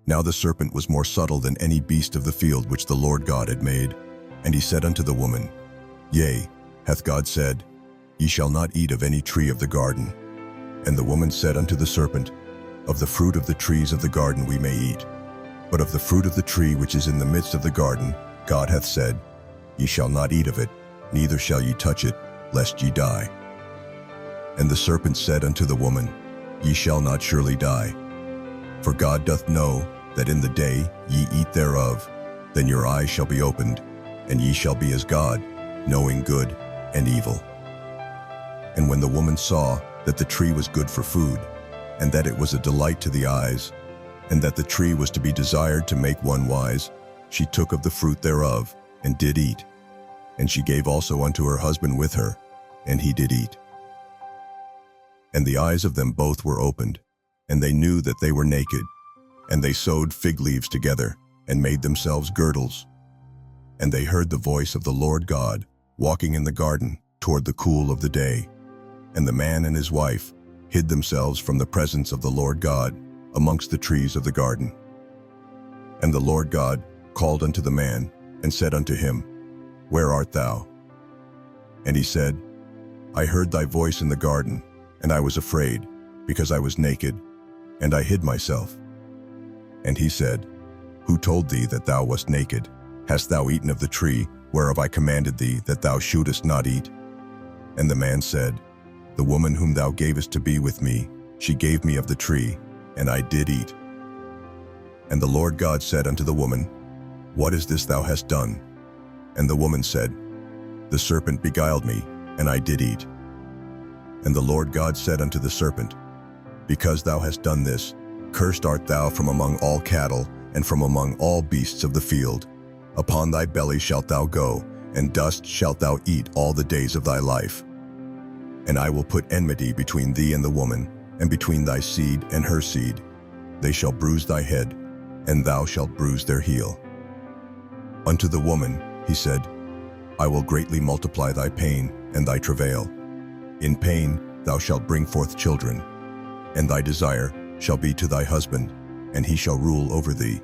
Now the serpent was more subtle than any beast of the field which the Lord God had made. And he said unto the woman, Yea, hath God said, Ye shall not eat of any tree of the garden. And the woman said unto the serpent, Of the fruit of the trees of the garden we may eat. But of the fruit of the tree which is in the midst of the garden, God hath said, Ye shall not eat of it, neither shall ye touch it, lest ye die. And the serpent said unto the woman, Ye shall not surely die. For God doth know that in the day ye eat thereof, then your eyes shall be opened, and ye shall be as God, knowing good and evil. And when the woman saw that the tree was good for food, and that it was a delight to the eyes, and that the tree was to be desired to make one wise, she took of the fruit thereof, and did eat. And she gave also unto her husband with her, and he did eat. And the eyes of them both were opened, and they knew that they were naked. And they sewed fig leaves together, and made themselves girdles. And they heard the voice of the Lord God, walking in the garden toward the cool of the day. And the man and his wife hid themselves from the presence of the Lord God amongst the trees of the garden. And the Lord God called unto the man, and said unto him, Where art thou? And he said, I heard thy voice in the garden, and I was afraid, because I was naked, and I hid myself. And he said, Who told thee that thou wast naked? Hast thou eaten of the tree whereof I commanded thee that thou shouldest not eat? And the man said, The woman whom thou gavest to be with me, she gave me of the tree, and I did eat. And the Lord God said unto the woman, What is this thou hast done? And the woman said, The serpent beguiled me, and I did eat. And the Lord God said unto the serpent, Because thou hast done this, cursed art thou from among all cattle, and from among all beasts of the field. Upon thy belly shalt thou go, and dust shalt thou eat all the days of thy life. And I will put enmity between thee and the woman, and between thy seed and her seed. They shall bruise thy head, and thou shalt bruise their heel. Unto the woman he said, I will greatly multiply thy pain and thy travail. In pain thou shalt bring forth children, and thy desire shall be to thy husband, and he shall rule over thee.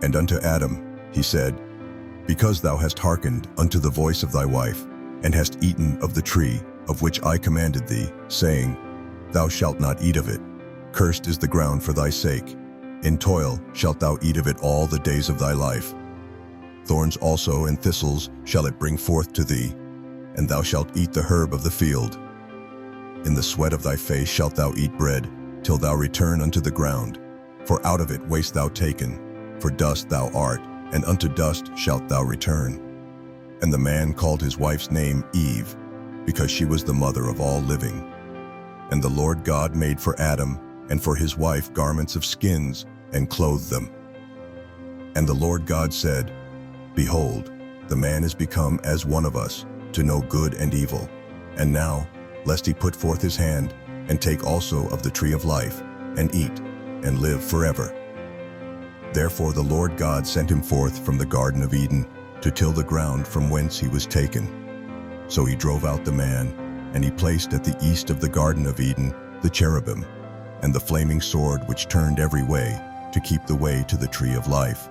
And unto Adam he said, Because thou hast hearkened unto the voice of thy wife, and hast eaten of the tree of which I commanded thee, saying, Thou shalt not eat of it. Cursed is the ground for thy sake. In toil shalt thou eat of it all the days of thy life. Thorns also and thistles shall it bring forth to thee, and thou shalt eat the herb of the field. In the sweat of thy face shalt thou eat bread, till thou return unto the ground. For out of it wast thou taken, for dust thou art, and unto dust shalt thou return. And the man called his wife's name Eve, because she was the mother of all living. And the Lord God made for Adam and for his wife garments of skins, and clothed them. And the Lord God said, Behold, the man is become as one of us, to know good and evil. And now, lest he put forth his hand, and take also of the tree of life, and eat, and live forever. Therefore the Lord God sent him forth from the Garden of Eden, to till the ground from whence he was taken. So he drove out the man, and he placed at the east of the Garden of Eden the cherubim, and the flaming sword which turned every way, to keep the way to the tree of life.